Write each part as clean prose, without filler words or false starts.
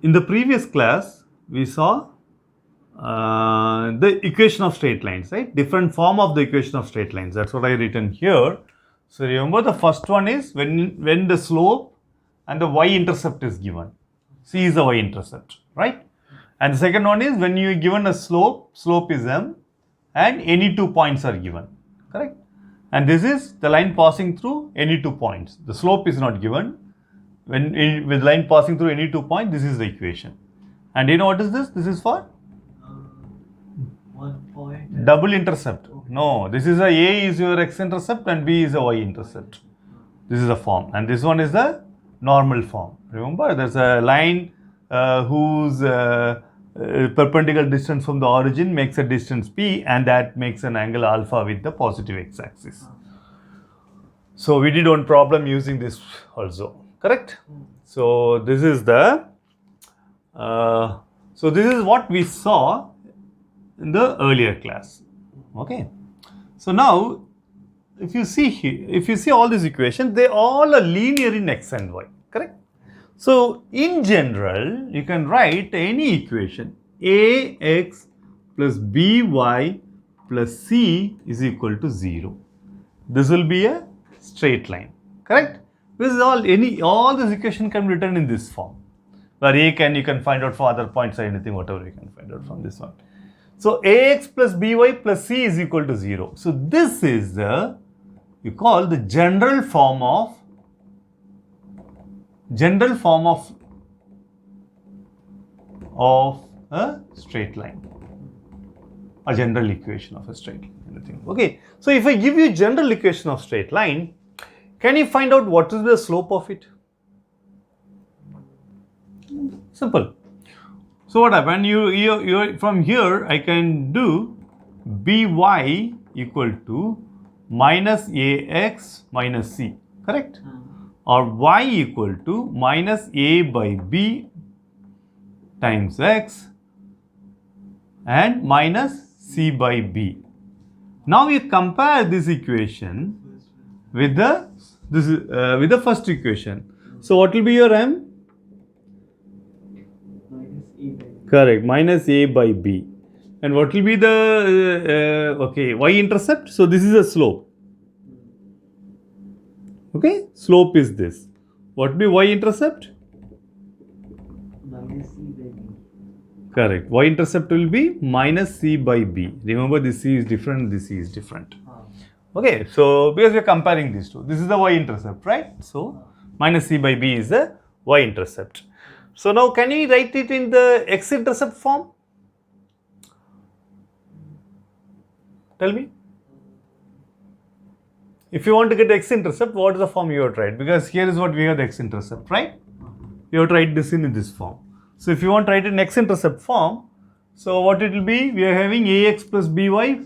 in the previous class, we saw the equation of straight lines, right? Different form of the equation of straight lines. That's what I written here. So remember, the first one is when the slope and the y-intercept is given. C is the y-intercept, right? And the second one is when you given a slope is m, and any 2 points are given, correct? And this is the line passing through any 2 points. The slope is not given. With line passing through any 2 points, this is the equation. And you know what is this? This is for 1 point. double intercept. No, this is a is your x-intercept and B is a y-intercept. This is the form. And this one is the normal form. Remember, there's a line whose perpendicular distance from the origin makes a distance p, and that makes an angle alpha with the positive x-axis. So we did one problem using this also, correct? So this is the so this is what we saw in the earlier class. Okay. So now, if you see here, if you see all these equations, they all are linear in x and y, correct? So in general, you can write any equation ax plus by plus c is equal to 0. This will be a straight line, correct? This is all this equation can be written in this form, where you can find out for other points or anything, whatever you can find out from this one. So ax plus by plus c is equal to 0. So this is the, you call the general form of a straight line, a general equation of a straight line, anything. Okay. So if I give you general equation of straight line, can you find out what is the slope of it? Simple. So what happened? You from here I can do by equal to minus ax minus c, correct? Or y equal to minus a by b times x and minus c by b. Now you compare this equation with the first equation. So what will be your m? Correct, minus a by b. And what will be the y-intercept? So this is a slope. Okay, slope is this. What will be y-intercept? Minus c by b. Correct. Y-intercept will be minus c by b. Remember, this c is different, this c is different. Okay, so because we are comparing these two, this is the y-intercept, right? So minus c by b is the y-intercept. So now can you write it in the x-intercept form? Tell me. If you want to get x-intercept, what is the form you have to write? Because here is what we have the x-intercept, right? You have to write this in this form. So if you want to write in x-intercept form, so what it will be? We are having ax plus by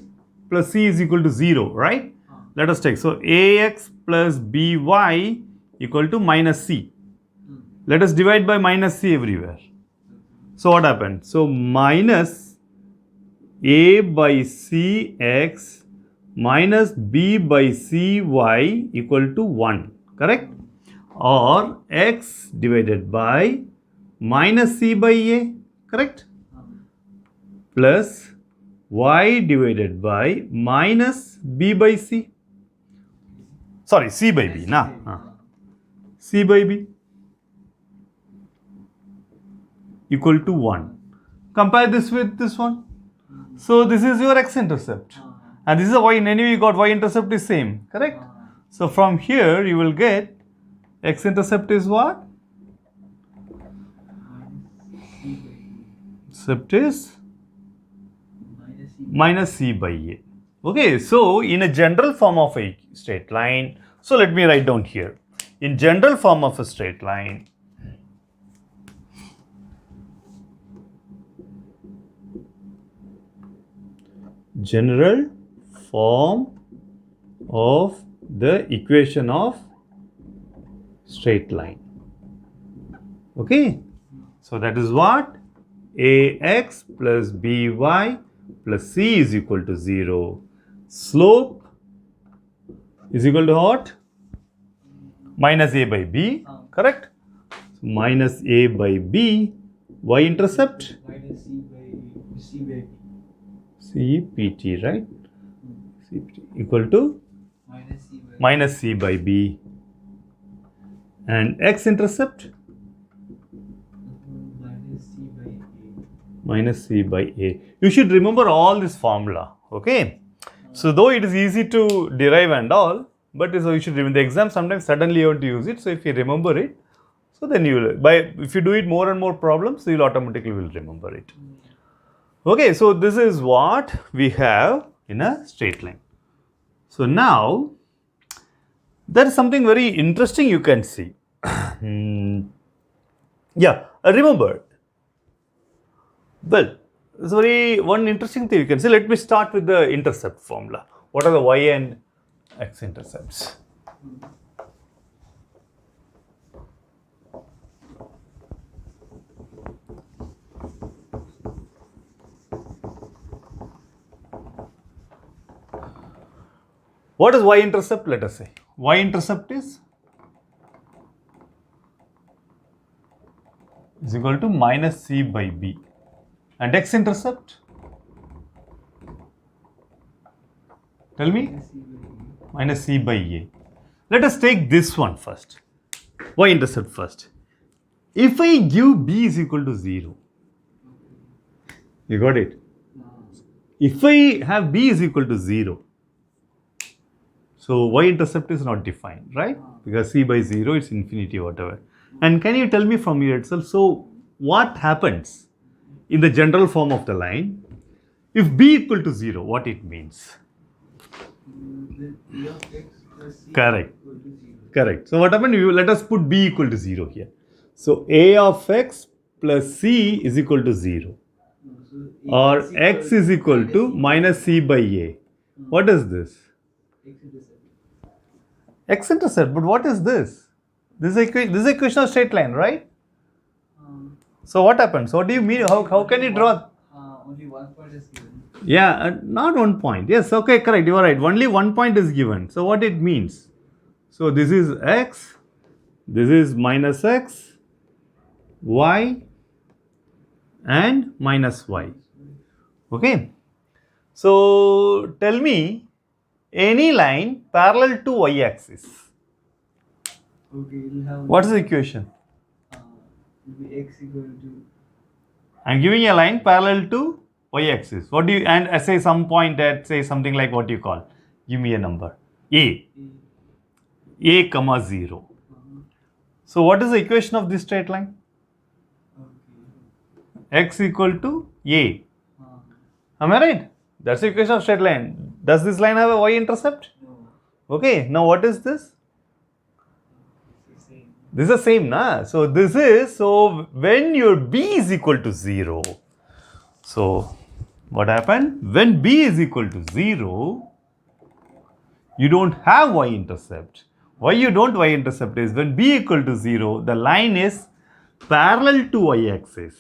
plus c is equal to 0, right? Let us take. So ax plus by equal to minus c. Let us divide by minus c everywhere. So what happened? So minus a by c x minus b by c y equal to 1, correct? Or x divided by minus c by a, correct? Plus y divided by minus b by c. Sorry, c by b, c by b equal to 1. Compare this with this one. So this is your x-intercept. And this is a y. Anyway, you got y-intercept is same, correct? So from here you will get x-intercept is what? Intercept is minus c by a. Okay, so in a general form of a straight line, so let me write down here. In general form of a straight line, general form of the equation of straight line. Okay, so that is what? Ax plus by plus c is equal to 0. Slope is equal to what? Minus a by b, correct? So minus a by b y-intercept minus C by B. CPT, right? CPT equal to minus C by B. And x-intercept minus C by A. You should remember all this formula, okay? So though it is easy to derive and all, but so you should remember the exam sometimes suddenly you want to use it. So if you remember it, so then you will, if you do it more and more problems, you will automatically will remember it. Okay, so this is what we have in a straight line. So now there is something very interesting you can see. Yeah, remember. Well, it's very one interesting thing you can see. Let me start with the intercept formula. What are the y and x intercepts? What is y-intercept? Let us say y-intercept is equal to minus C by B, and x-intercept, tell me, minus C by A. Let us take this one first, y-intercept first. If I give B is equal to 0, you got it? If I have B is equal to 0, so y-intercept is not defined, right? Because C by 0 it's infinity whatever. And can you tell me from here itself, so what happens in the general form of the line if B equal to 0, what it means? Correct. Correct. So what happened? Let us put B equal to 0 here. So A of x plus C is equal to 0. Or x is equal to minus C by A. What is this? X-intercept. But what is this? This is equation of straight line, right? So what happens? What do you mean? How can you draw? Only 1 point is given. Yeah, not 1 point. Yes, okay, correct. You are right. Only 1 point is given. So what it means? So this is x. This is minus x, y, and minus y. Okay. So tell me any line parallel to y-axis. Okay, it'll have. What is the equation? It'll be x equal to. I'm giving a line parallel to y-axis. What do you, and say some point at, say something like what you call, give me a number, a comma 0. So what is the equation of this straight line? Okay. X equal to a. Am I right? That's the equation of straight line. Does this line have a y-intercept? No. Okay, now what is this? It's the same. This is the same, na? So this is, so when your b is equal to 0, so what happened? When b is equal to 0, you don't have y-intercept. Why you don't y-intercept is when b equal to 0, the line is parallel to y-axis,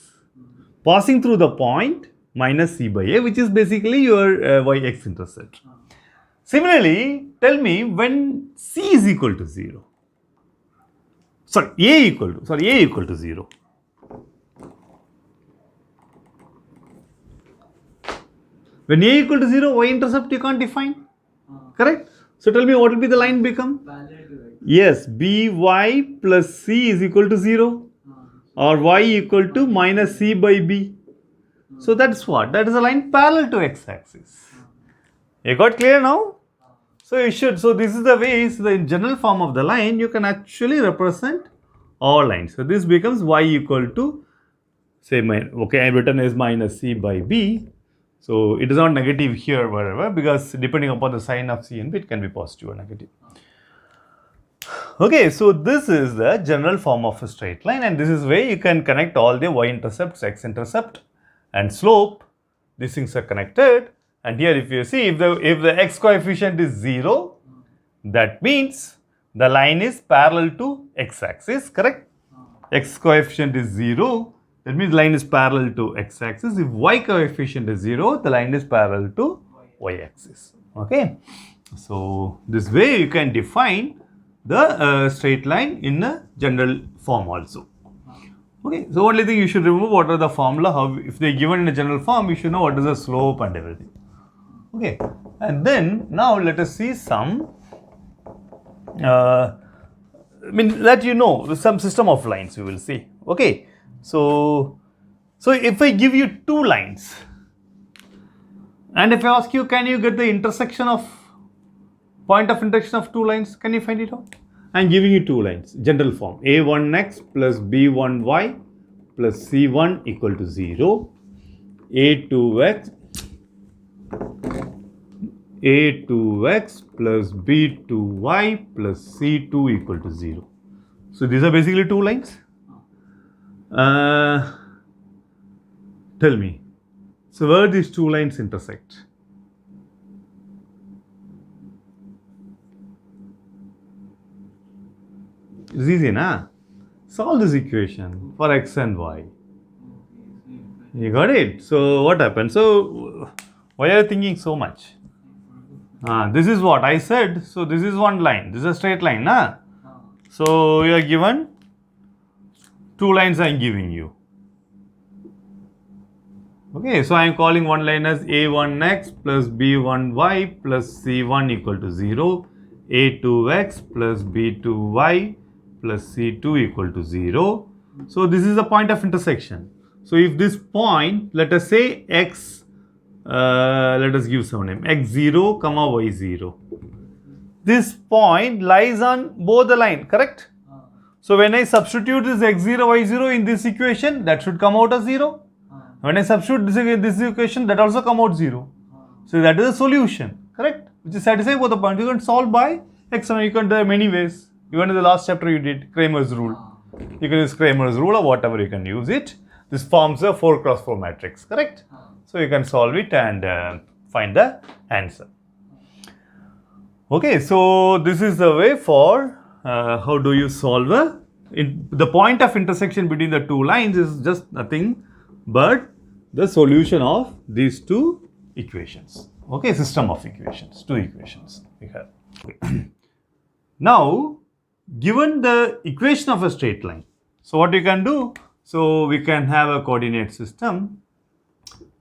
passing through the point minus c by a, which is basically your y-x intercept. Similarly, tell me when c is equal to 0. A equal to 0. When a equal to 0, y-intercept you can't define. Correct? So tell me what will be the line become? Parallel to x. Yes, by plus c is equal to 0. Or y equal to minus c by b. So that's what? That is a line parallel to x-axis. You got clear now? So you should, so this is the way, so the general form of the line, you can actually represent all lines. So this becomes y equal to, say, okay, I have written as minus c by b. So it is not negative here, wherever, because depending upon the sign of c and b, it can be positive or negative. Okay, so this is the general form of a straight line, and this is where you can connect all the y-intercepts, x-intercept, and slope. These things are connected. And here, if you see, if the x coefficient is 0, that means the line is parallel to x-axis, correct? X coefficient is 0, that means the line is parallel to x-axis. If y coefficient is 0, the line is parallel to y-axis. Okay, so this way you can define the straight line in a general form also. Okay, so only thing you should remember what are the formula, how if they are given in a general form, you should know what is the slope and everything. Okay, and then now let us see some, that you know, some system of lines we will see. Okay, so if I give you two lines, and if I ask you, can you get the intersection of point of intersection of two lines? Can you find it out? I am giving you two lines, general form, a1x plus b1y plus c1 equal to 0, a2x plus b2y plus c2 equal to 0. So these are basically two lines. Tell me, so where these two lines intersect? It's easy, na? Solve this equation for x and y. You got it? So what happened? So why are you thinking so much? This is what I said. So this is one line. This is a straight line, na? So you are given two lines I am giving you. Okay, so I am calling one line as a1x plus b1y plus c1 equal to 0, a2x plus b2y plus c2 equal to 0. So this is the point of intersection. So if this point, let us say x, let us give some name, x0 comma y0. This point lies on both the line, correct? So when I substitute this x0, y0 in this equation, that should come out as 0. When I substitute this equation, that also come out 0. So that is a solution, correct? Which is satisfying both the points. You can solve by x and you can do many ways. Even in the last chapter you did Kramer's rule. You can use Kramer's rule or whatever you can use it. This forms a 4x4 matrix, correct? So you can solve it and find the answer. Okay, so this is the way for how do you solve the point of intersection between the two lines is just nothing but the solution of these two equations. Okay, system of equations, two equations we have. Okay. Now, given the equation of a straight line, so what you can do? So we can have a coordinate system.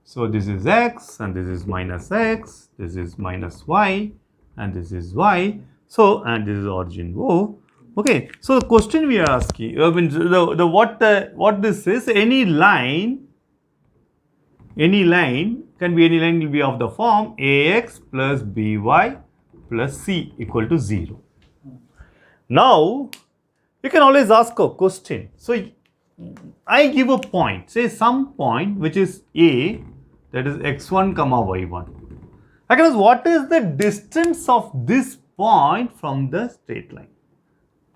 So this is x and this is minus x, this is minus y and this is y. So and this is origin O. Okay, so the question we are asking, what this is, any line can be, any line will be of the form ax plus by plus c equal to 0. Now, you can always ask a question. So, I give a point, say some point which is a, that is x1 comma y1. I can ask what is the distance of this point from the straight line.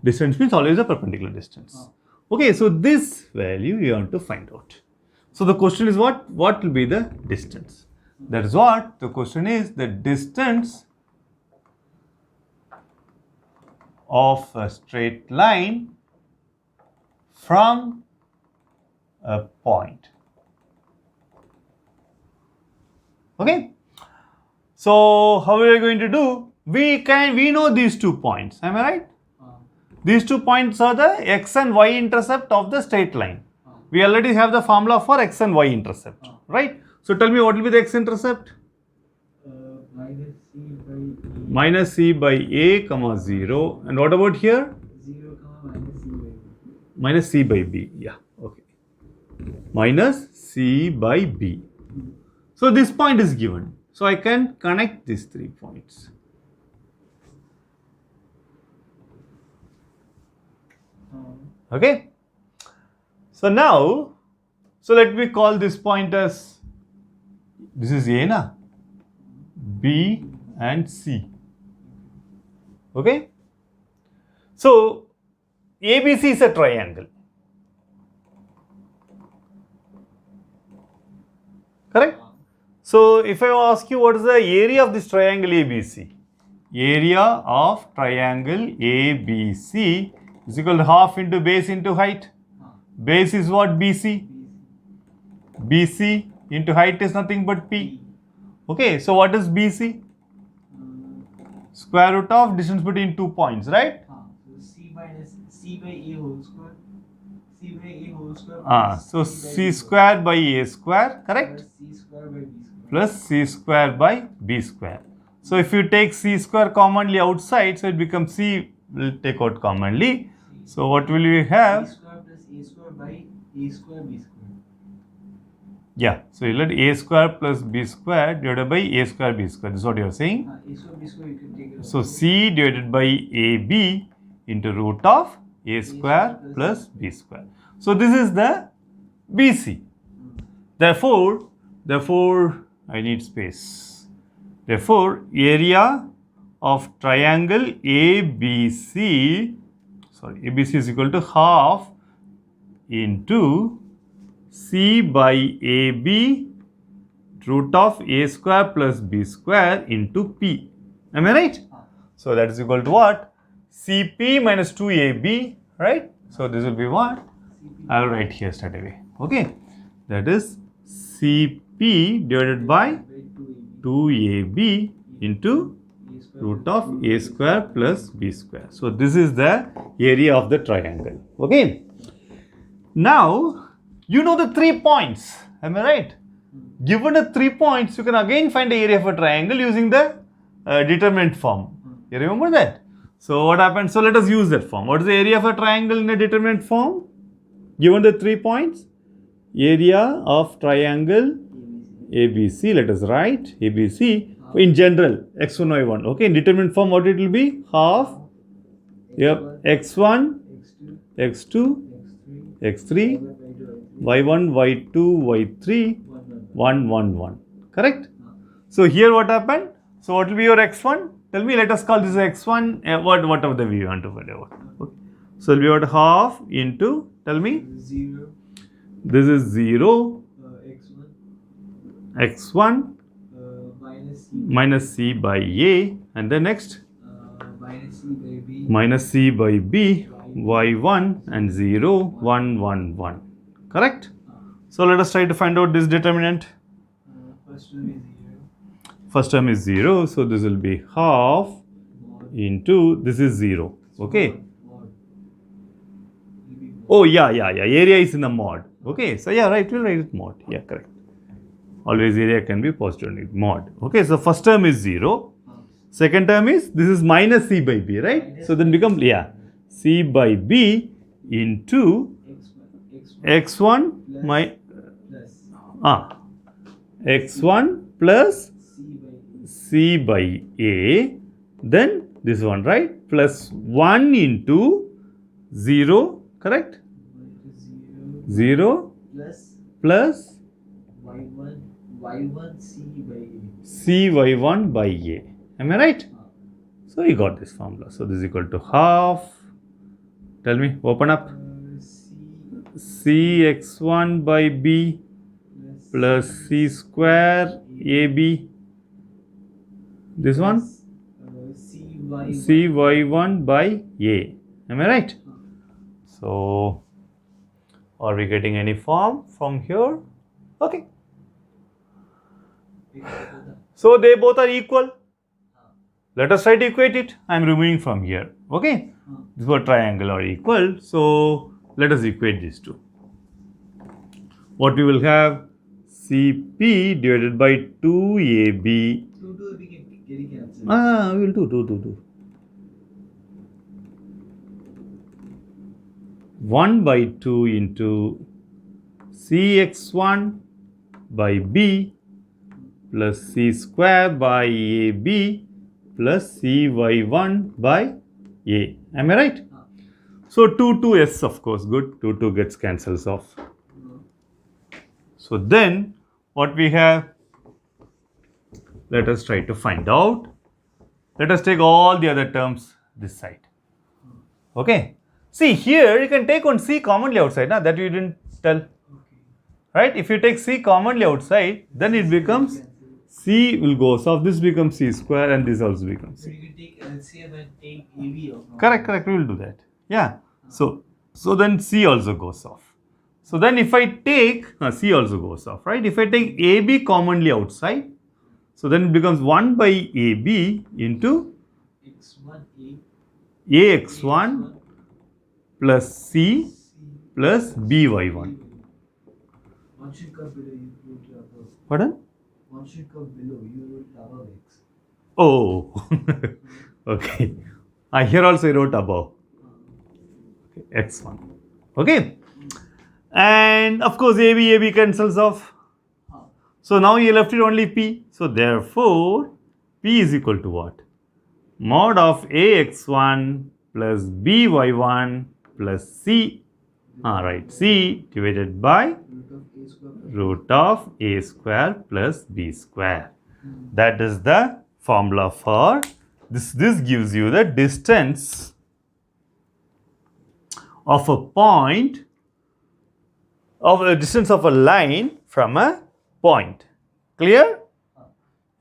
Distance means always a perpendicular distance. Okay, so this value you want to find out. So the question is what will be the distance? That is what the question is, the distance of a straight line from a point. Okay. So how are we going to do? We know these 2 points. Am I right? These 2 points are the x and y intercept of the straight line. We already have the formula for x and y intercept, right? So tell me what will be the x intercept? Minus c by a comma 0. And what about here? 0 comma minus c by b. Minus c by b. Yeah, okay. Minus c by b. So this point is given. So I can connect these 3 points. Okay. So now, let me call this point as, this is A na, B and C. Okay. So ABC is a triangle. Correct? So if I ask you what is the area of this triangle ABC? Area of triangle ABC is equal to half into base into height. Base is what? BC. BC into height is nothing but P. Okay, so what is BC? Square root of distance between 2 points, right? So C by A whole square. C by A whole square. So C square by A square, correct? Plus C square by B square. Plus C square by B square. So if you take C square commonly outside, so it becomes C will take out commonly. So what will we A have? square plus A square by A square B square. Yeah, so you let A square plus B square divided by A square B square. This is what you are saying. A square B square you can take it. So C divided by AB into root of A square plus B square. So this is the BC. Therefore, I need space. Therefore, area of triangle ABC, ABC is equal to half into C by AB root of A square plus B square into P. Am I right? So that is equal to what? CP minus 2AB, right? So this will be what? I will write here straight away. Okay. That is CP divided by 2AB into root of A square plus B square. So this is the area of the triangle. Okay. Now, you know the 3 points. Am I right? Given the 3 points, you can again find the area of a triangle using the determinant form. You remember that? So what happens? So let us use that form. What is the area of a triangle in a determinant form? Given the 3 points, area of triangle ABC, let us write ABC in general x1 y1. Okay, in determinant form, what it will be? Half. Yep, x1, x2, x3, y1, y2, y3, 1, 1, 1. Correct? So here what happened? So what will be your x1? Tell me, let us call this x1, whatever the we want to whatever. Okay. So it will be what half into, tell me. 0. This is 0, x1. x1 minus C by A, and then next minus C by B, y1 and 0, 1, 1, 1. Correct? So let us try to find out this determinant. First term is 0, so this will be half into, this is 0. Okay. Oh, yeah. Area is in the mod. Okay. So, yeah, right. We'll write it mod. Yeah, correct. Always area can be positive mod. Okay. So, first term is 0. Second term is, this is minus C by B, right? So, then become, yeah, C by B into x1 x1 plus C by A, then this one, right? Plus 1 into 0, correct? 0 plus y1 C by A. C y1 by A. Am I right? So you got this formula. So this is equal to half. Tell me, open up. C x1 by B plus C square AB. This one? C y1 by A. Am I right? So, are we getting any form from here? Okay. So, they both are equal. Let us try to equate it. I am removing from here. Okay. This was triangle are equal. So, let us equate these two. What we will have? CP divided by 2AB. We can get it cancelled. We will do. 1 by 2 into Cx1 by B plus C square by AB plus Cy1 by A. Am I right? So 2 S of course, good. 2 gets cancels off. So then what we have? Let us try to find out. Let us take all the other terms this side. Okay. See here you can take on C commonly outside. Nah? That you didn't tell. Right? If you take C commonly outside, then it becomes C will go off. This becomes C square and this also becomes C. So you can take LCM and take AB off. Correct. We will do that. Yeah. So then C also goes off. So then if I take, C also goes off, right? If I take AB commonly outside, so then it becomes 1 by AB into x1 A AX1 plus C plus by1. One should come below, you wrote the above. Pardon? One should come below, you wrote the above x. Oh, okay. Here also I wrote above. Okay, x1. Okay. And of course, AB cancels off. So now you left it only P. So therefore, P is equal to what? Mod of AX1 plus BY1 plus C. Right. C divided by Root of a square root of A square plus B square. That is the formula for this. This gives you the distance of a point, of a distance of a line from a point. Clear?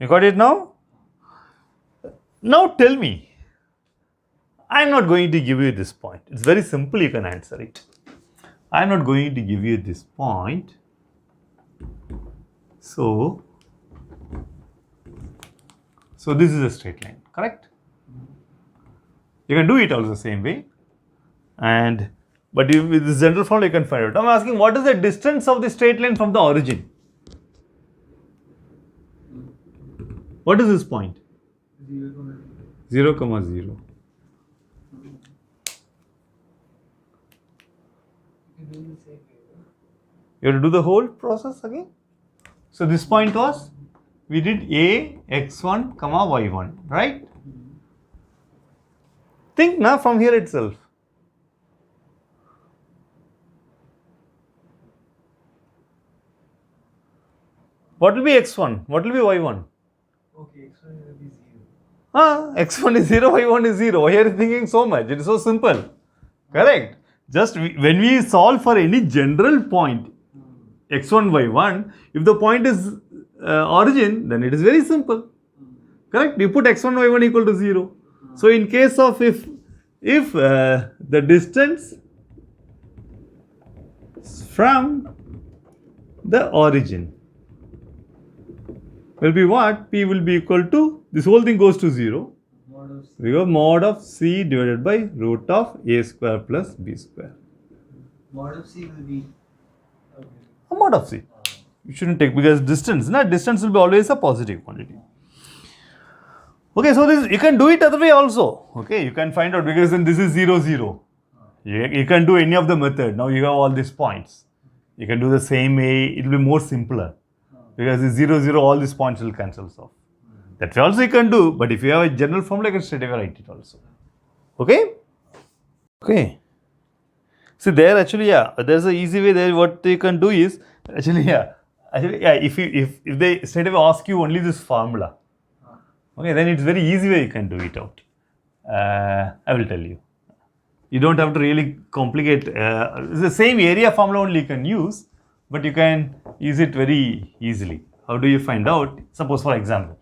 You got it now? Now tell me, I am not going to give you this point. It's very simple, you can answer it. I am not going to give you this point. So this is a straight line, correct? You can do it also the same way. But with this general formula you can find out. I'm asking, what is the distance of the straight line from the origin? What is this point? 0, 0. You have to do the whole process again. So this point was, we did A, x1, y1, right? Think now from here itself. What will be x1? What will be y1? Okay, x1 will be 0. X1 is 0, y1 is 0. Why are you thinking so much? It is so simple. Correct? Just when we solve for any general point, x1, y1, if the point is origin, then it is very simple. Correct? You put x1, y1 equal to 0. So in case of if the distance from the origin will be what? P will be equal to, this whole thing goes to 0. We go mod of C divided by root of A square plus B square. Mod of C will be A mod of C. You shouldn't take, because distance will be always a positive quantity. Okay, so this you can do it other way also. Okay, you can find out, because then this is 0, 0. You can do any of the method. Now you have all these points. You can do the same way. It will be more simpler. Because it's 0, 0, all these points will cancel off. That way also you can do, but if you have a general formula, you can straight away write it also. Okay? Okay. See there actually, there's an easy way there. What you can do is, if they straight away ask you only this formula, okay, then it's very easy way you can do it out. I will tell you. You don't have to really complicate. It's the same area formula only you can use, but you can use it very easily. How do you find out? Suppose for example,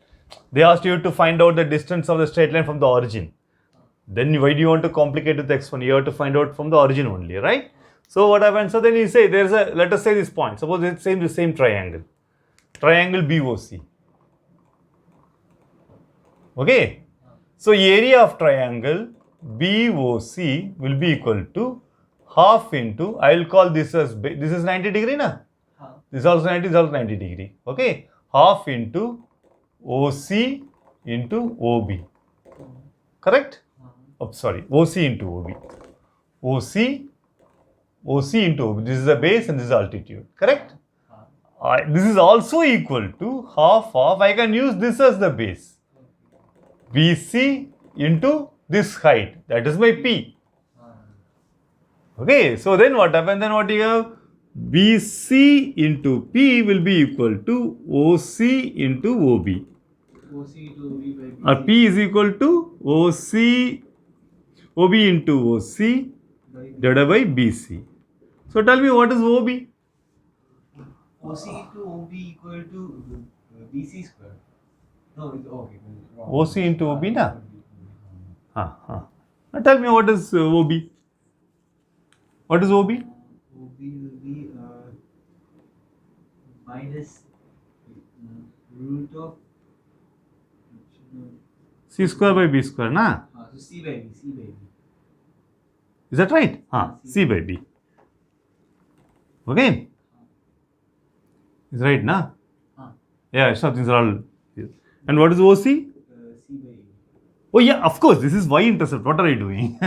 they asked you to find out the distance of the straight line from the origin. Then why do you want to complicate with x1? You have to find out from the origin only, right? So what happens? So then you say there's a, let us say this point. Suppose it's the same triangle. Triangle BOC. Okay. So area of triangle BOC will be equal to half into, I will call this as, this is 90 degree na? This is also 90, this is also 90 degree. Okay. Half into OC into OB. Correct? Oh, sorry. OC into OB. OC into OB. This is the base and this is altitude. Correct? This is also equal to half of, I can use this as the base. BC into this height. That is my P. Okay. So then what happens? Then what you have? BC into P will be equal to OC into OB. OC into OB by B. Or P is equal to OB into OC divided by BC. So tell me, what is OB? OC into OB equal to BC square. No, it's okay. Wrong. OC into OB na? Now tell me, what is OB? What is OB? OB will be minus root of C square by B square, na? so C by B. Is that right? C by B. Okay? Is right, na? Yeah, so things are all here. And what is OC? C by A. Oh yeah, of course, this is y-intercept. What are you doing?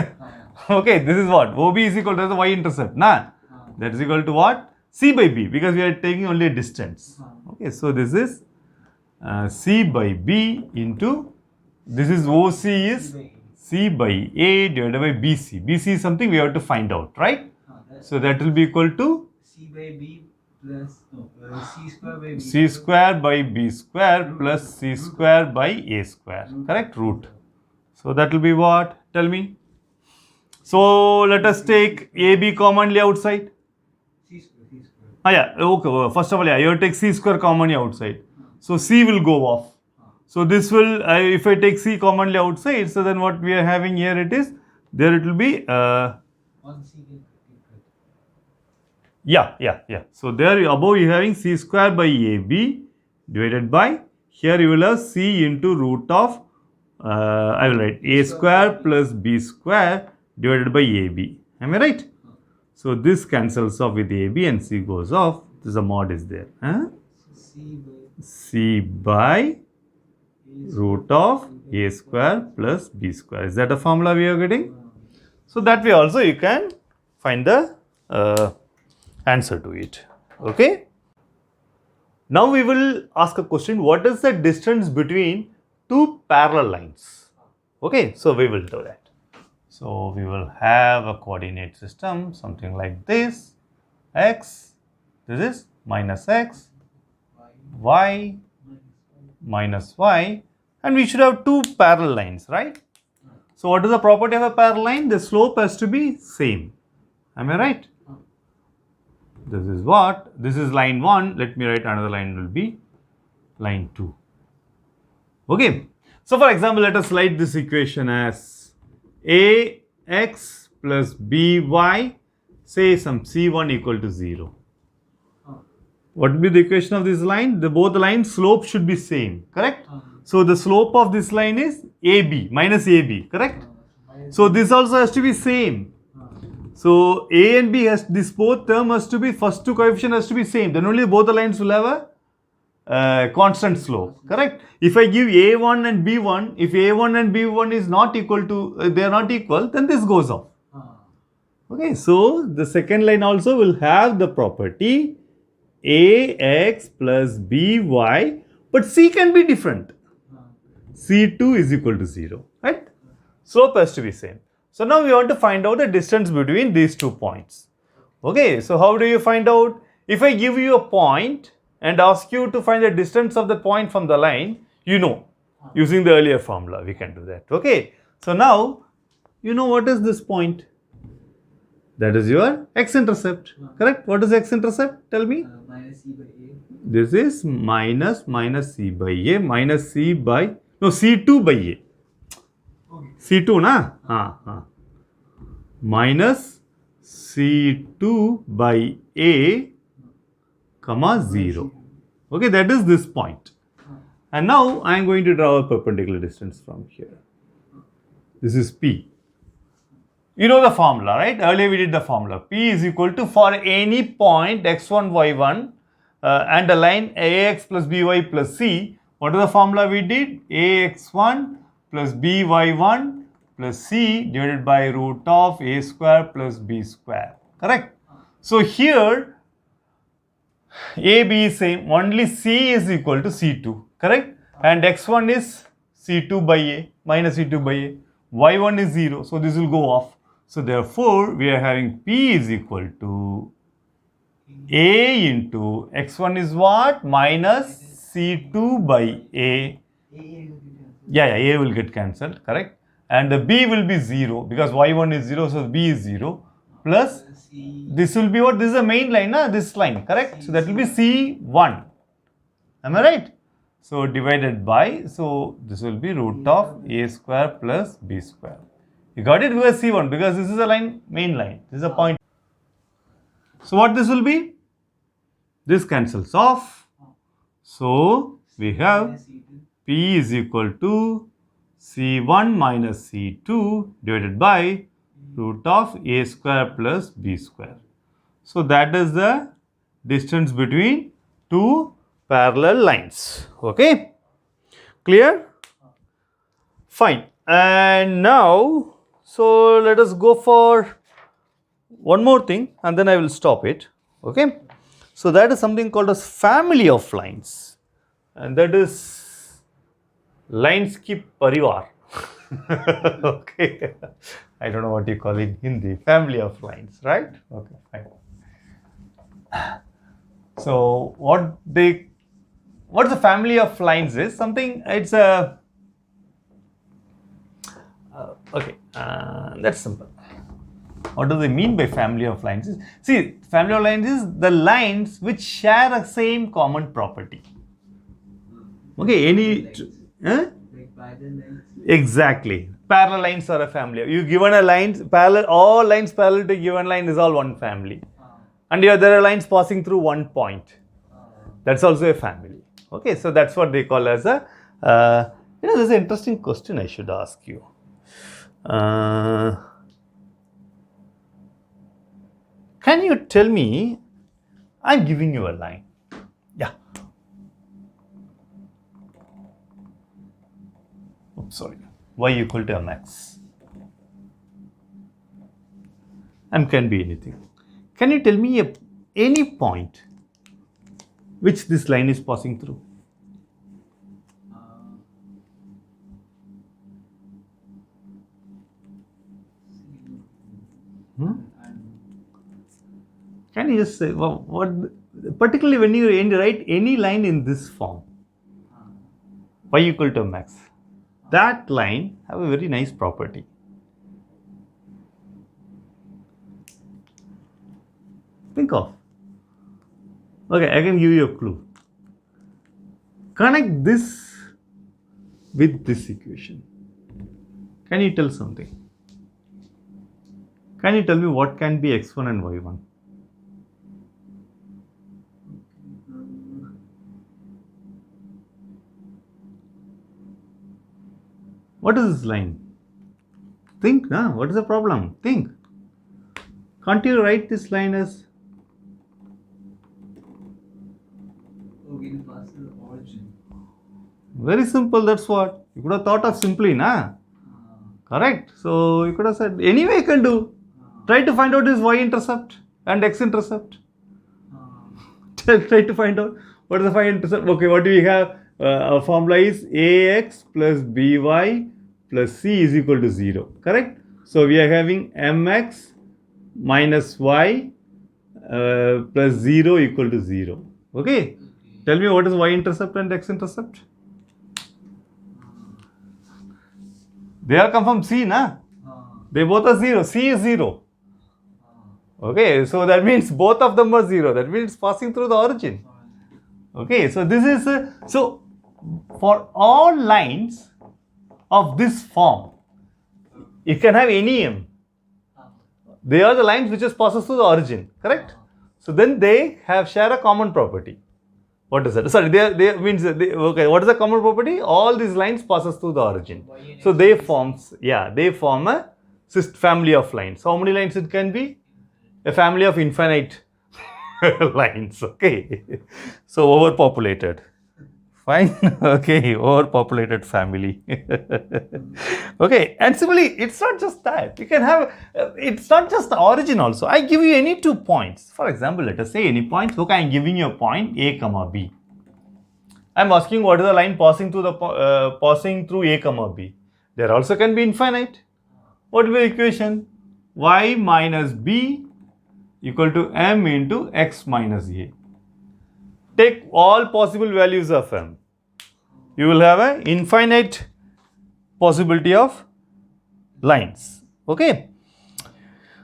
Okay, this is what? OB is equal to the y-intercept, na? That is equal to what? C by B, because we are taking only a distance. Okay, so this is C by B into, this is OC is C by A divided by BC. BC is something we have to find out, right? So that will be equal to C by B plus C square by B. C square by B square plus C square by A square. Correct? Root. So that will be what? Tell me. So let us take AB commonly outside. C square. C square. Ah, yeah. Okay. First of all, yeah, you have to take C square commonly outside. So C will go off. So this will, if I take C commonly outside, so then what we are having here it is, there it will be, 1 C get cut. yeah. So there above you having C square by AB divided by, here you will have C into root of, I will write A square plus B square divided by AB. Am I right? So this cancels off with AB and C goes off. This mod is there. Huh? C by root of A square plus B square. Is that a formula we are getting? So that way also you can find the answer to it. Okay. Now we will ask a question. What is the distance between two parallel lines? Okay. So we will do that. So we will have a coordinate system, something like this. X, this is minus X, Y, minus Y, and we should have two parallel lines, right? So what is the property of a parallel line? The slope has to be same. Am I right? This is what? This is line 1. Let me write another line will be line 2. Okay. So for example, let us write this equation as AX plus BY, say some C1 equal to 0. What will be the equation of this line? Both the lines slope should be same, correct? So the slope of this line is AB, minus AB, correct? So this also has to be same. So A and B has, this both term has to be, first two coefficient has to be same. Then only both the lines will have a constant slope, correct? If I give A1 and B1, if A1 and B1 is not equal to, they are not equal, then this goes off. Okay, so the second line also will have the property AX plus BY, but C can be different. C2 is equal to 0, right? Slope has to be same. So now we want to find out the distance between these 2 points. Okay, so how do you find out? If I give you a point and ask you to find the distance of the point from the line, you know, using the earlier formula, we can do that. Okay, so now you know what is this point. That is your x-intercept, correct? What is x-intercept? Tell me. Minus C by A. This is minus C by A, minus C by, no, C2 by A. C2 na? Minus C2 by A, comma 0. Okay, that is this point. And now I am going to draw a perpendicular distance from here. This is P. You know the formula, right? Earlier we did the formula. P is equal to, for any point x1, y1 and a line ax plus by plus c. What is the formula we did? Ax1 plus by1 plus c divided by root of a square plus b square. Correct? So here AB is same. Only c is equal to c2. Correct? And x1 is c2 by a minus c2 by a. Y1 is 0. So this will go off. So therefore, we are having P is equal to A into x1 is what? Minus C2 by A. Yeah, A will get cancelled, correct? And the B will be 0 because y1 is 0, so B is 0. Plus, this will be what? This is the main line, this line, correct? So that will be C1. Am I right? So divided by, so this will be root of A square plus B square. You got it? Because C1, because this is a line, main line. This is a point. So what this will be? This cancels off. So we have P is equal to C1 minus C2 divided by root of A square plus B square. So that is the distance between two parallel lines. Okay, clear? Fine. And now, so let us go for one more thing and then I will stop it. Okay, so that is something called as family of lines, and that is lines ki parivar. Okay, I don't know what you call it in Hindi, family of lines, right? Okay, fine. So what's the family of lines is something, it's a okay, that's simple. What do they mean by family of lines? See, family of lines is the lines which share a same common property. Okay, any huh? Like parallel lines. Exactly. Parallel lines are a family. You given a line parallel, all lines parallel to given line is all one family. And here there are lines passing through one point. That's also a family. Okay, so that's what they call as a. There's an interesting question I should ask you. Can you tell me? I'm giving you a line. Yeah. Oops, sorry. Y equal to mx. And can be anything. Can you tell me any point which this line is passing through? Can you just say what particularly when you write any line in this form, y equal to mx, that line have a very nice property. Think of. Okay, I can give you a clue. Connect this with this equation. Can you tell something? Can you tell me what can be x1 and y1? What is this line? Think, huh? What is the problem? Think. Can't you write this line as? Okay, the pass the origin. Very simple, that's what. You could have thought of simply, na? Correct. So you could have said, anyway you can do. Try to find out this y-intercept and x-intercept. Try to find out what is the y-intercept. Okay, what do we have? Our formula is ax plus by plus c is equal to 0. Correct? So we are having mx minus y plus 0 equal to 0. Okay? Tell me what is y-intercept and x-intercept? They all come from C, na? They both are 0. C is 0. Okay, so that means both of them are 0. That means passing through the origin. Okay, so this is, so for all lines of this form, you can have any m. They are the lines which just passes through the origin, correct? So then they share a common property. What is that? Sorry, they means okay. What is the common property? All these lines passes through the origin. So they form a family of lines. How many lines it can be? A family of infinite lines. Okay. So overpopulated. Fine. Okay. Overpopulated family. Okay. And similarly, it's not just that. You can have. It's not just the origin also. I give you any 2 points. For example, let us say any points. Okay, I'm giving you a point A comma B. I'm asking what is the line passing through A comma B. There also can be infinite. What will be the equation? Y minus B equal to m into x minus a. Take all possible values of m. You will have an infinite possibility of lines. Okay.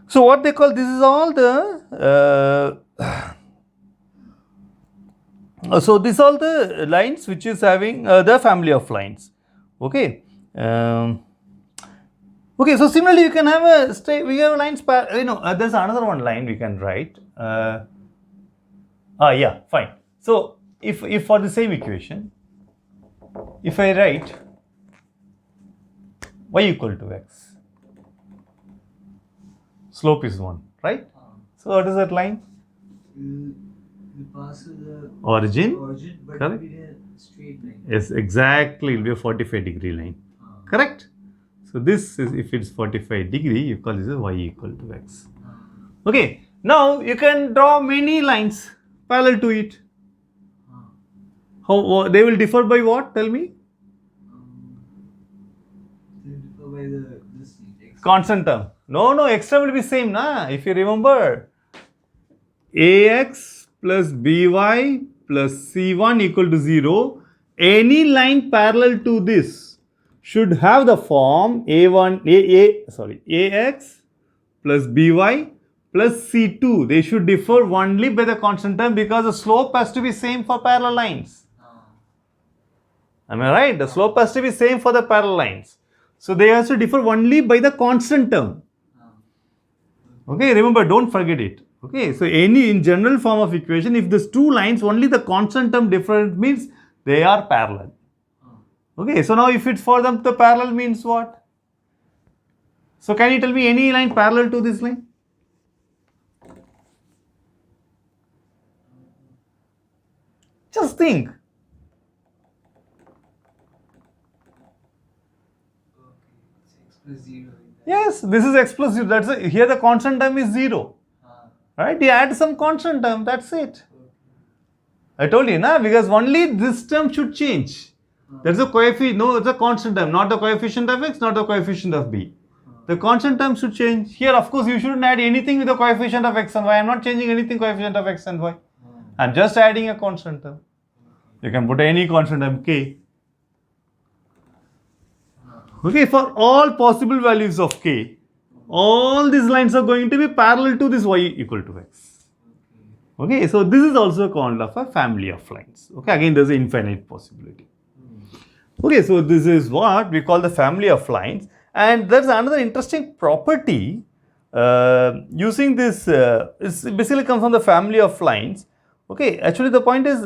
So what they call, this is all the so these are all the lines which is having the family of lines. Okay. Okay, so similarly you can have we have lines, there's another one line we can write. Yeah, fine. So if for the same equation, if I write y equal to x, slope is 1, right? So what is that line? pass to the origin. but Correct. it will be a straight line. Yes, exactly. It will be a 45-degree line. Correct? So this is, if it's 45 degree, you call this as y equal to x. Okay. Now you can draw many lines parallel to it. How they will differ by what? Tell me. They differ by this x. Constant term. No, x term will be same, na? If you remember, ax plus by plus c1 equal to 0. Any line parallel to this should have the form ax plus by plus c2. They should differ only by the constant term because the slope has to be same for parallel lines. Am I right? The slope has to be same for the parallel lines. So they have to differ only by the constant term. Okay, remember, don't forget it. Okay, so any in general form of equation, if these two lines only the constant term different means they are parallel. Okay, so now if it's for them the parallel means what? So can you tell me any line parallel to this line? Just think. It's x plus 0. Yes, this is x plus 0. That's it. Here the constant term is 0. Right? You add some constant term. That's it. I told you, na? Because only this term should change. That's a coefficient. No, it's a constant term, not the coefficient of x, not the coefficient of b. The constant term should change. Here, of course, you shouldn't add anything with the coefficient of x and y. I'm not changing anything coefficient of x and y. I'm just adding a constant term. You can put any constant term k. Okay, for all possible values of k, all these lines are going to be parallel to this y equal to x. Okay, so this is also called of a family of lines. Okay, again there's an infinite possibility. Okay, so this is what we call the family of lines, and there's another interesting property using this. It basically comes from the family of lines. Okay, actually the point is,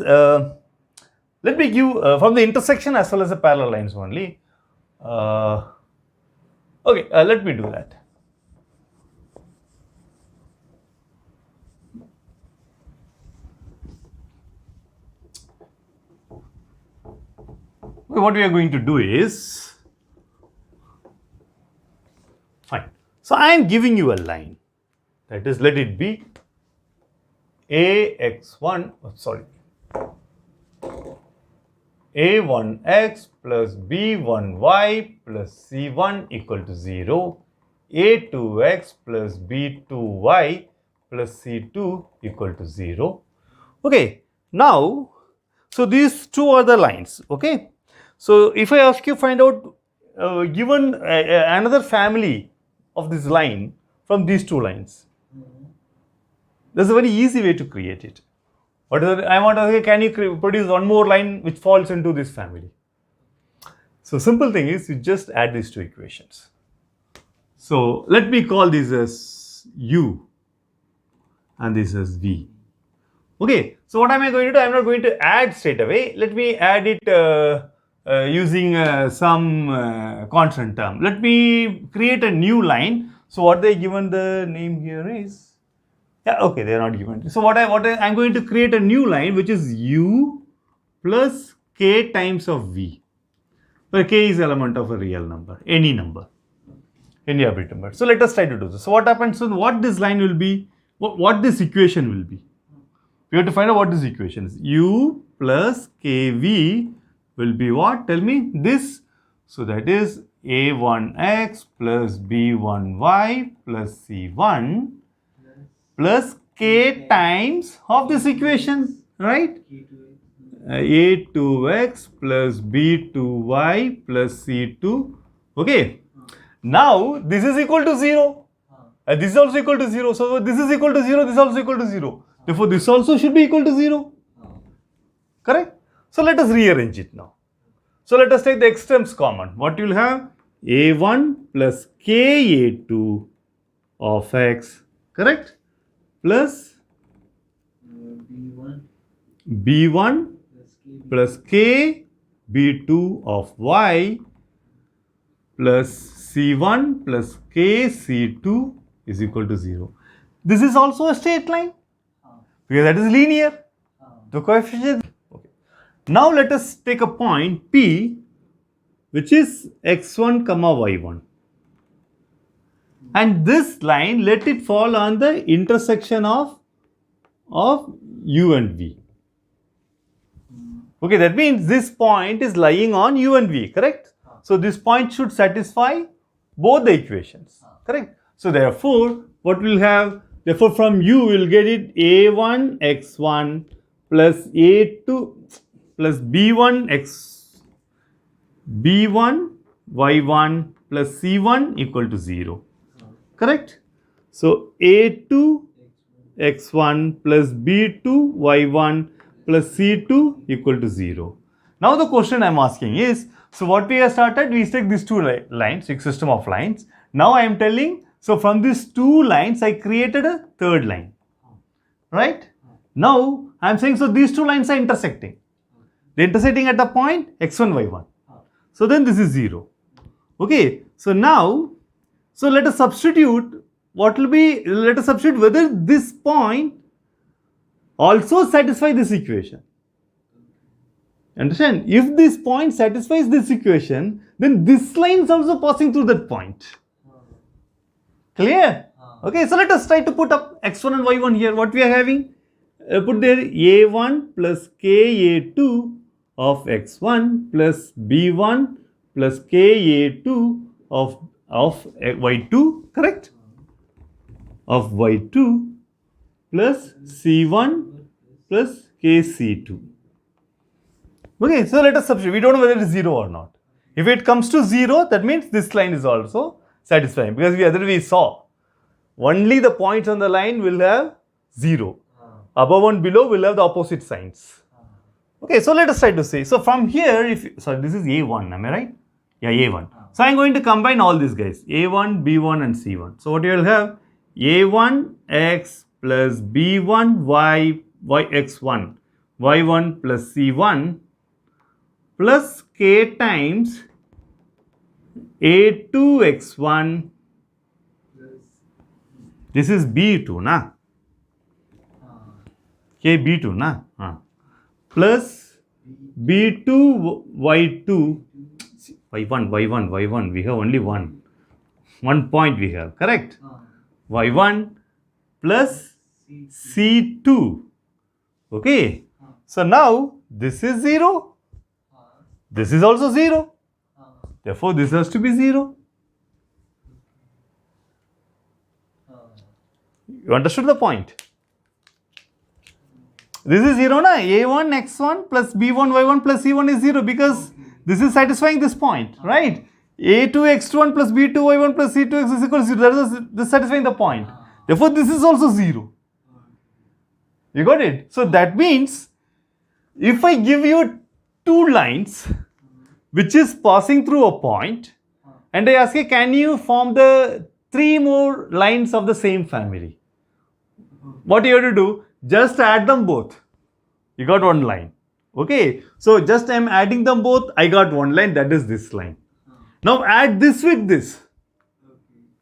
let me give from the intersection as well as the parallel lines only. Okay, let me do that. What we are going to do is, fine. So I am giving you a line. That is, let it be ax1, a1x plus b1y plus c1 equal to 0, a2x plus b2y plus c2 equal to 0. Okay, now, so these two are the lines, okay. So if I ask you find out given another family of this line from these two lines, there's a very easy way to create it. What is it? I want to say, can you produce one more line which falls into this family? So simple thing is, you just add these two equations. So let me call this as u and this as v. Okay, so what am I going to do? I'm not going to add straight away. Let me add it using some constant term. Let me create a new line. So what they given the name here is, yeah, okay, they are not given. So I'm going to create a new line which is u plus k times of v, where k is element of a real number, any number, any arbitrary number. So let us try to do this. So what happens? So what this line will be, what this equation will be. We have to find out what this equation is. U plus kv will be what? Tell me this. So that is a1x plus b1y plus c1 plus k times of this equation, right? a2x plus b2y plus c2. Okay. Now this is equal to 0. This is also equal to 0. So this is equal to 0. This is also equal to 0. Therefore, this also should be equal to 0. Correct? So let us rearrange it now. So let us take the extremes common. What you will have? a1 plus ka2 of x, correct? Plus b1 plus k b2 of y plus c1 plus k c2 is equal to 0. This is also a straight line because that is linear. The coefficient. Okay. Now let us take a point P, which is x1 comma y1. And this line, let it fall on the intersection of u and v. Okay, that means this point is lying on u and v, correct? So this point should satisfy both the equations, correct? So therefore, what we'll have, therefore from u we'll get it a1 x1 plus a2 plus b1 y1 plus c1 equal to 0, correct? So a2 x1 plus b2 y1 plus c2 equal to 0. Now the question I am asking is, so what we have started, we take these two lines, system of lines. Now I am telling, so from these two lines I created a third line, right? Now I am saying, so these two lines are intersecting. They are intersecting at the point x1 y1. So then this is 0. Okay, so now, so let us substitute, what will be, let us substitute whether this point also satisfy this equation. Understand? If this point satisfies this equation, then this line is also passing through that point. Clear? Okay, so let us try to put up x1 and y1 here. What we are having? Put there a1 plus ka2 of x1 plus b1 plus ka2 of y2, correct? Of y2 plus c1 plus kc2. Okay, so let us substitute. We don't know whether it is 0 or not. If it comes to 0, that means this line is also satisfying, because we saw only the points on the line will have 0. Above and below will have the opposite signs. Okay, so let us try to say. So from here, this is A1, am I right? Yeah, A1. So I am going to combine all these guys, A1, B1 and C1. So what you will have, A1 x plus B1 y x1, y1 plus C1 plus k times a2 x1, this is b2 na, k b2 na, plus b2 y2, y1, we have only one point we have, correct? y1 plus c2, okay? So now this is 0. This is also 0. Therefore, this has to be 0. You understood the point? This is 0 na? A1 x1 plus b1 y1 plus c1 is 0, because this is satisfying this point, right? A2 x1 plus b2 y1 plus c2 x is equal to 0. This is satisfying the point. Therefore, this is also 0. You got it? So that means, if I give you two lines which is passing through a point, and I ask you, can you form the three more lines of the same family? What you have to do? Just add them both. You got one line. Okay. So just I am adding them both. I got one line, that is this line. Now add this with this.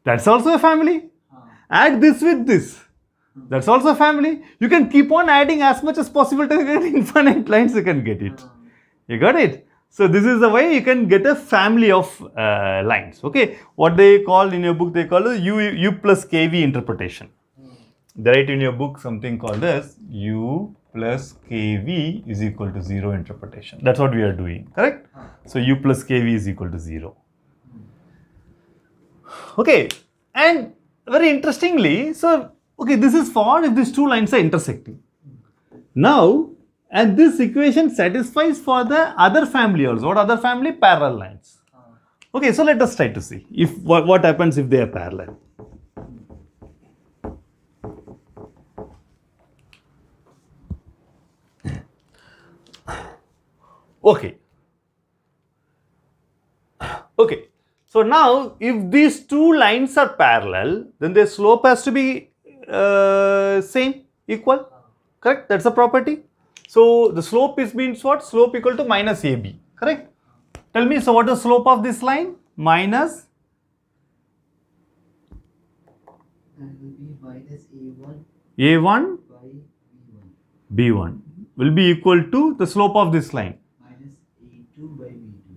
That's also a family. Add this with this. That's also a family. You can keep on adding as much as possible to get infinite lines, you can get it. You got it? So this is the way you can get a family of lines. Okay. What they call in your book, they call it U plus KV interpretation. They write in your book something called as U plus KV is equal to 0 interpretation. That's what we are doing, correct? So U plus KV is equal to 0. Okay. And very interestingly, so okay, this is for if these two lines are intersecting. Now, and this equation satisfies for the other family also. What other family? Parallel lines. Okay, so let us try to see if what happens if they are parallel. Okay. Okay. So now, if these two lines are parallel, then their slope has to be same, equal, correct? That's a property. So the slope means what? Slope equal to minus AB, correct? Tell me, so what is the slope of this line? Minus? That will be minus A1 A1 by B1. B1. will be equal to the slope of this line. Minus A2 by B2.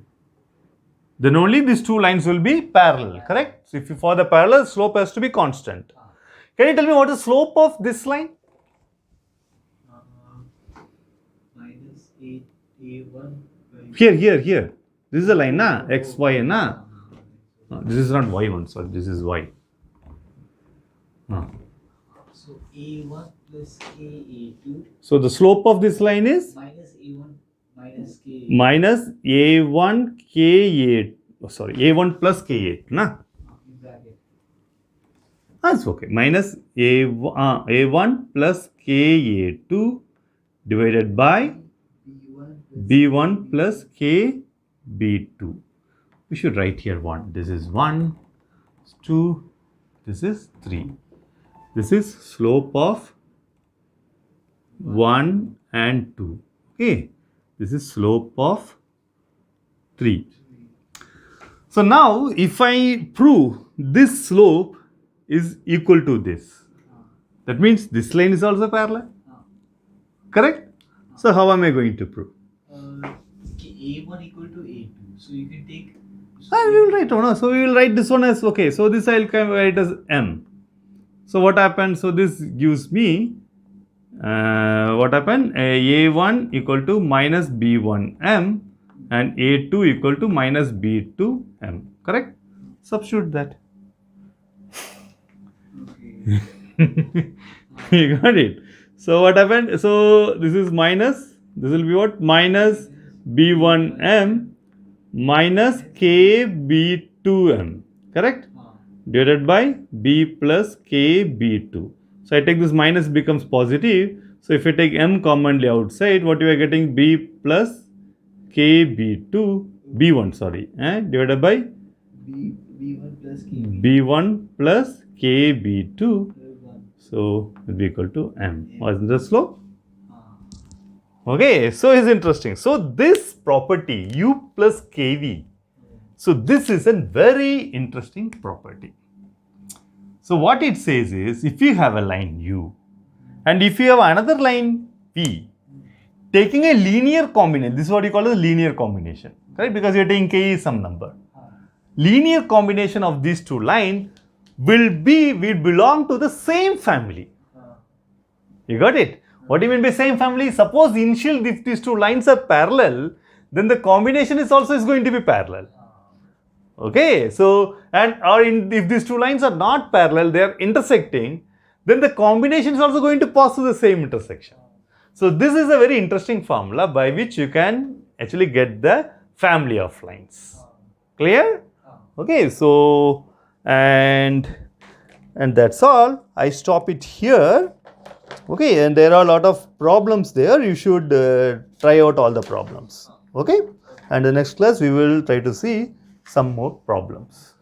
Then only these two lines will be parallel, correct? So if you, for the parallel, slope has to be constant. Can you tell me what is the slope of this line? Minus A1 by Here. This is the line, na? X, Y, na? This is not Y1, sorry, this is Y. So A1 plus A2 So the slope of this line is minus A1 minus K. minus A1 K8. Oh, sorry, A1 plus K8, na? In bracket. That's okay. Minus A1 plus K8 divided by B1 plus B1 plus KB2. We should write here 1. This is 1, 2, this is 3. This is slope of 1 and 2. Okay. This is slope of 3. So now if I prove this slope is equal to this, that means this line is also parallel. Correct? So how am I going to prove? A1 equal to A2. So you can take. We will write one. So we will write this one as okay. So this I will write as M. So what happened? So this gives me what happened? A1 equal to minus B1M and A2 equal to minus B2M. Correct? Substitute that. Okay. You got it. So what happened? So this is minus. This will be what? Minus B1M minus KB2M. Correct? Divided by B plus KB2. So I take this minus becomes positive. So if I take M commonly outside, what you are getting? B plus KB2, B1 sorry, divided by B1 plus KB. B1 plus KB2. 1. So it will be equal to M. What's the slope? Okay, so it's interesting. So this property U plus KV. So this is a very interesting property. So what it says is, if you have a line U and if you have another line P, taking a linear combination, this is what you call a linear combination, right? Because you are taking K is some number. Linear combination of these two lines will belong to the same family. You got it? What do you mean by same family? Suppose initially if these two lines are parallel, then the combination is also going to be parallel. Okay, so if these two lines are not parallel, they are intersecting, then the combination is also going to pass through the same intersection. So this is a very interesting formula by which you can actually get the family of lines. Clear? Okay, so and that's all. I stop it here. Okay, and there are a lot of problems there. You should try out all the problems. Okay, and the next class we will try to see some more problems.